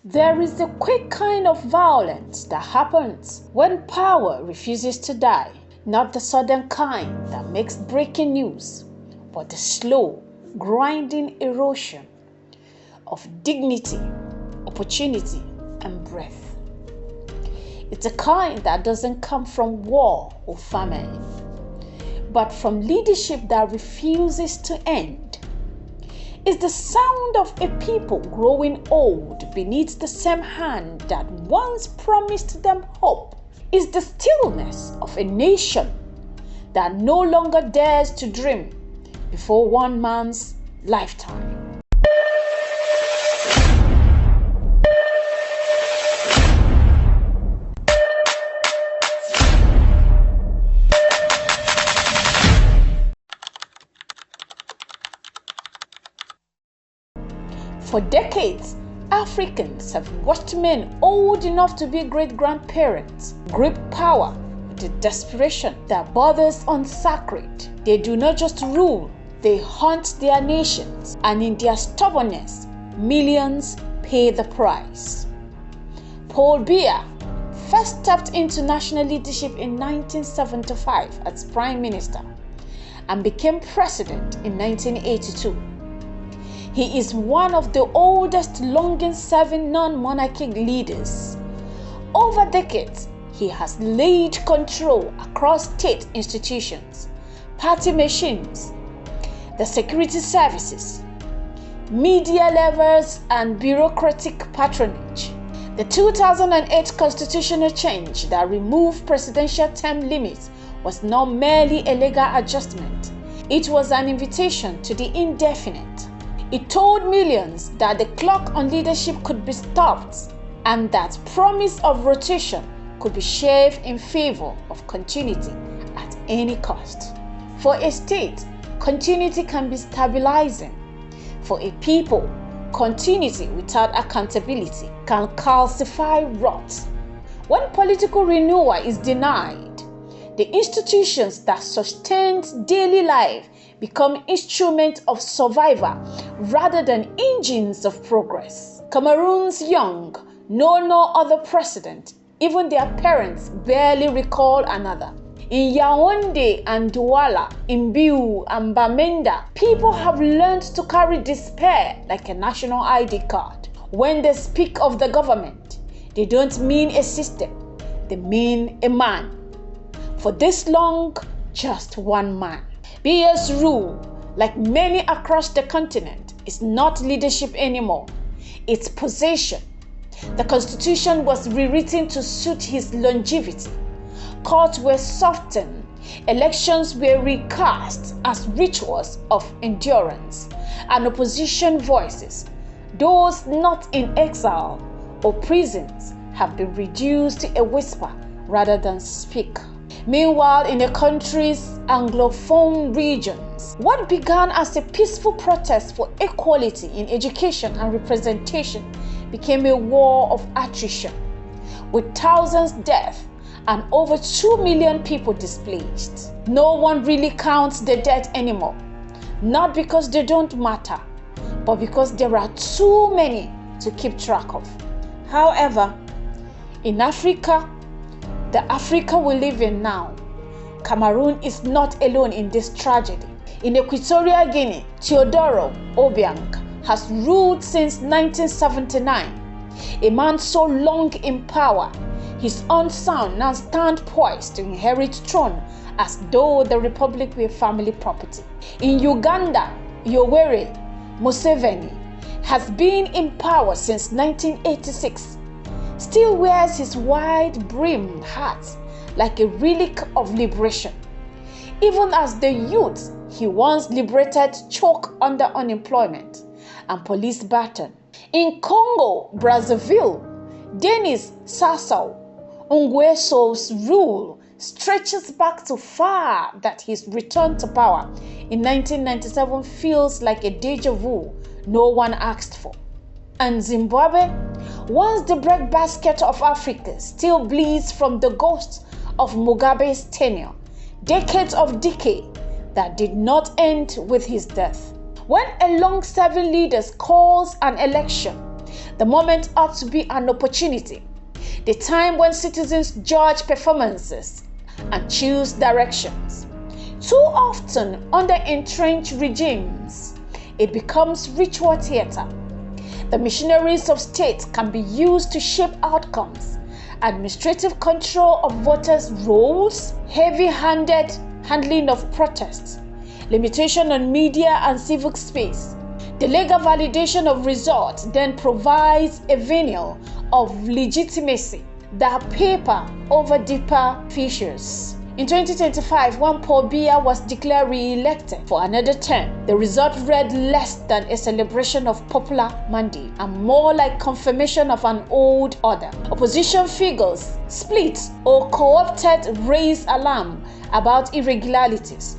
There is a quick kind of violence that happens when power refuses to die, not the sudden kind that makes breaking news, but the slow, grinding erosion of dignity, opportunity, and breath. It's a kind that doesn't come from war or famine, but from leadership that refuses to end. It's the sound of a people growing old beneath the same hand that once promised them hope. It's the stillness of a nation that no longer dares to dream before one man's lifetime. For decades, Africans have watched men old enough to be great-grandparents grip power with a desperation that borders on sacred. They do not just rule, they haunt their nations, and in their stubbornness, millions pay the price. Paul Biya first stepped into national leadership in 1975 as Prime Minister and became President in 1982. He is one of the oldest longest-serving non-monarchic leaders. Over decades, he has laid control across state institutions, party machines, the security services, media levers, and bureaucratic patronage. The 2008 constitutional change that removed presidential term limits was not merely a legal adjustment. It was an invitation to the indefinite. It told millions that the clock on leadership could be stopped and that promise of rotation could be shaved in favor of continuity at any cost. For a state, continuity can be stabilizing. For a people, continuity without accountability can calcify rot. When political renewal is denied, the institutions that sustained daily life become instruments of survival rather than engines of progress. Cameroon's young know no other precedent. Even their parents barely recall another. In Yaoundé and Douala, in Biu and Bamenda, people have learned to carry despair like a national ID card. When they speak of the government, they don't mean a system, they mean a man. For this long, just one man. Biya's rule, like many across the continent, is not leadership anymore. It's possession. The constitution was rewritten to suit his longevity. Courts were softened. Elections were recast as rituals of endurance. And opposition voices, those not in exile or prisons, have been reduced to a whisper rather than speak. Meanwhile, in the country's Anglophone regions, what began as a peaceful protest for equality in education and representation became a war of attrition, with thousands dead and over 2 million people displaced. No one really counts the dead anymore, not because they don't matter, but because there are too many to keep track of. However, in Africa, the Africa we live in now, Cameroon is not alone in this tragedy. In Equatorial Guinea, Teodoro Obiang has ruled since 1979. A man so long in power, his own son now stands poised to inherit throne as though the republic were family property. In Uganda, Yoweri Museveni has been in power since 1986. Still wears his wide-brimmed hat like a relic of liberation, even as the youth he once liberated choke under unemployment and police baton. In Congo, Brazzaville, Denis Sassou Nguesso's rule stretches back so far that his return to power in 1997 feels like a deja vu no one asked for. And Zimbabwe, once the breadbasket of Africa, still bleeds from the ghost of Mugabe's tenure, decades of decay that did not end with his death. When a long-serving leader calls an election, The moment ought to be an opportunity, the time when citizens judge performances and choose directions. Too often, under entrenched regimes, it becomes ritual theater. The machineries of state can be used to shape outcomes. Administrative control of voters' rolls, heavy-handed handling of protests, limitation on media and civic space. The legal validation of results then provides a veneer of legitimacy that paper over deeper features. In 2025, when Paul Biya was declared re-elected for another term, the result read less than a celebration of popular mandate and more like confirmation of an old order. Opposition figures, split or co-opted, raised alarm about irregularities.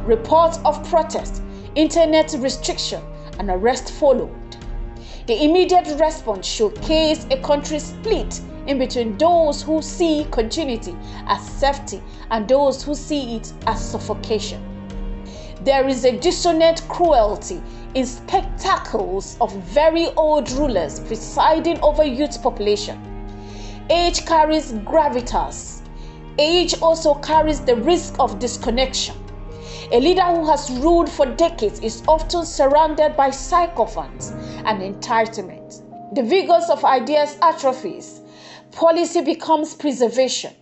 Reports of protest, internet restriction, and arrest followed. The immediate response showcased a country split in between those who see continuity as safety and those who see it as suffocation. There is a dissonant cruelty in spectacles of very old rulers presiding over youth population. Age carries gravitas. Age also carries the risk of disconnection. A leader who has ruled for decades is often surrounded by sycophants and entitlement. The vigors of ideas atrophies. Policy becomes preservation.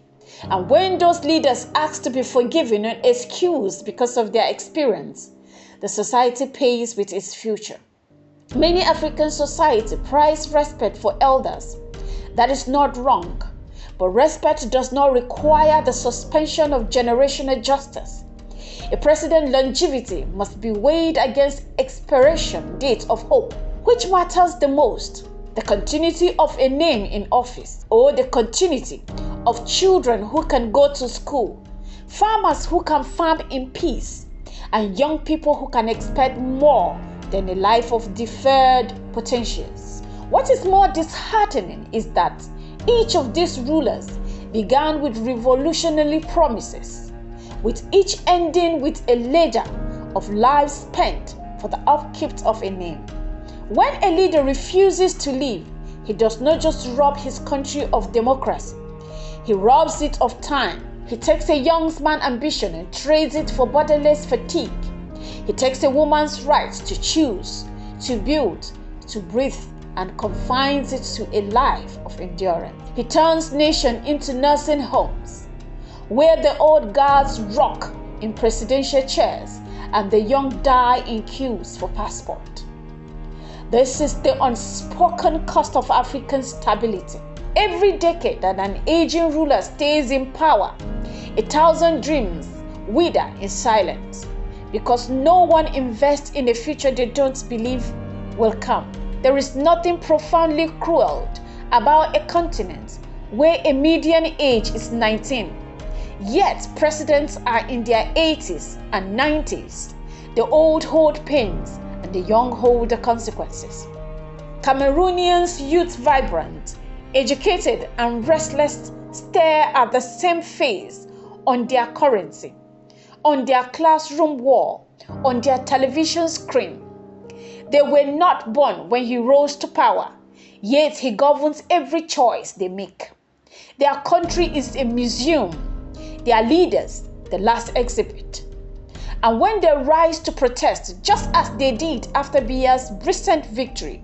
And when those leaders ask to be forgiven and excused because of their experience, the society pays with its future. Many African societies prize respect for elders. That is not wrong, but respect does not require the suspension of generational justice. A president's longevity must be weighed against expiration date of hope. Which matters the most? The continuity of a name in office, or the continuity of children who can go to school, farmers who can farm in peace, and young people who can expect more than a life of deferred potentials. What is more disheartening is that each of these rulers began with revolutionary promises, with each ending with a ledger of lives spent for the upkeep of a name. When a leader refuses to leave, he does not just rob his country of democracy, he robs it of time. He takes a young man's ambition and trades it for borderless fatigue. He takes a woman's right to choose, to build, to breathe, and confines it to a life of endurance. He turns nations into nursing homes, where the old guards rock in presidential chairs and the young die in queues for passport. This is the unspoken cost of African stability. Every decade that an aging ruler stays in power, 1,000 dreams wither in silence because no one invests in a future they don't believe will come. There is nothing profoundly cruel about a continent where a median age is 19. Yet presidents are in their 80s and 90s. The old hold pains and the young hold the consequences. Cameroonians, youth vibrant, educated and restless, stare at the same face on their currency, on their classroom wall, on their television screen. They were not born when he rose to power, yet he governs every choice they make. Their country is a museum, their leaders the last exhibit. And when they rise to protest, just as they did after Biya's recent victory,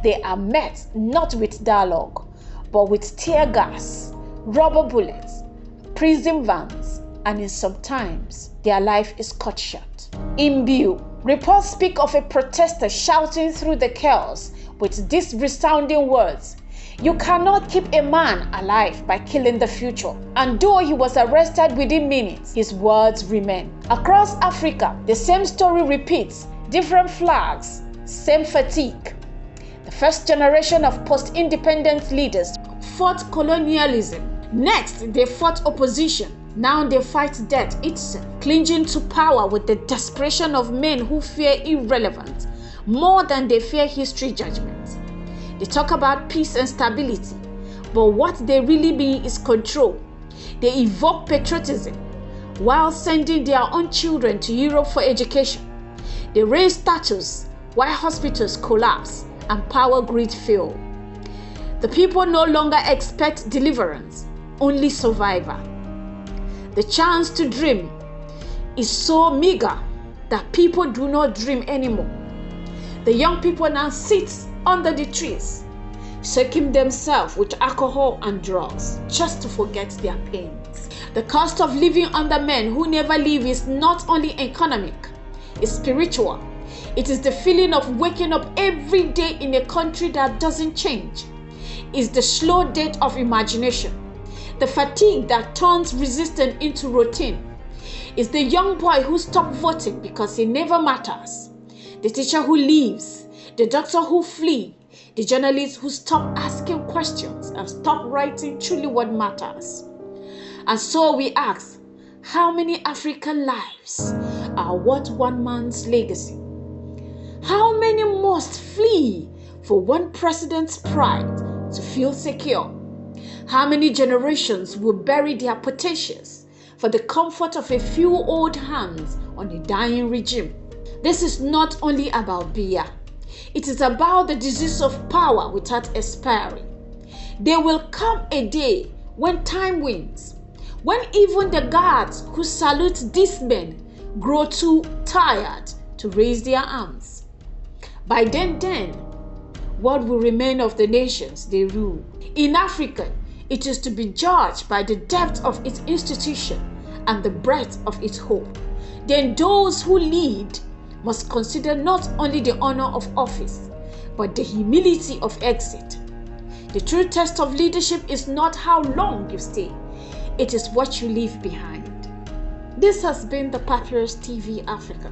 they are met not with dialogue, but with tear gas, rubber bullets, prison vans, and in sometimes their life is cut short. In Biu, reports speak of a protester shouting through the chaos with these resounding words: "You cannot keep a man alive by killing the future." And though he was arrested within minutes, his words remain. Across Africa, the same story repeats, different flags, same fatigue. The first generation of post-independence leaders fought colonialism. Next, they fought opposition. Now they fight death itself, clinging to power with the desperation of men who fear irrelevance more than they fear history judgment. They talk about peace and stability, but what they really mean is control. They evoke patriotism while sending their own children to Europe for education. They raise statues while hospitals collapse and power greed fail. The people no longer expect deliverance, only survival. The chance to dream is so meager that people do not dream anymore. The young people now sit under the trees, soaking themselves with alcohol and drugs just to forget their pains. The cost of living under men who never leave is not only economic, it's spiritual. It is the feeling of waking up every day in a country that doesn't change. It's the slow death of imagination, the fatigue that turns resistance into routine. It's the young boy who stopped voting because he never matters, the teacher who leaves, the doctor who flees, the journalist who stopped asking questions and stopped writing truly what matters. And so we ask, how many African lives are worth one man's legacy? How many must flee for one president's pride to feel secure? How many generations will bury their potentials for the comfort of a few old hands on a dying regime? This is not only about beer. It is about the disease of power without expiring. There will come a day when time wins, when even the guards who salute these men grow too tired to raise their arms. By then, what will remain of the nations they rule? In Africa, it is to be judged by the depth of its institution and the breadth of its hope. Then those who lead must consider not only the honor of office, but the humility of exit. The true test of leadership is not how long you stay, it is what you leave behind. This has been the Papyrus TV Africa.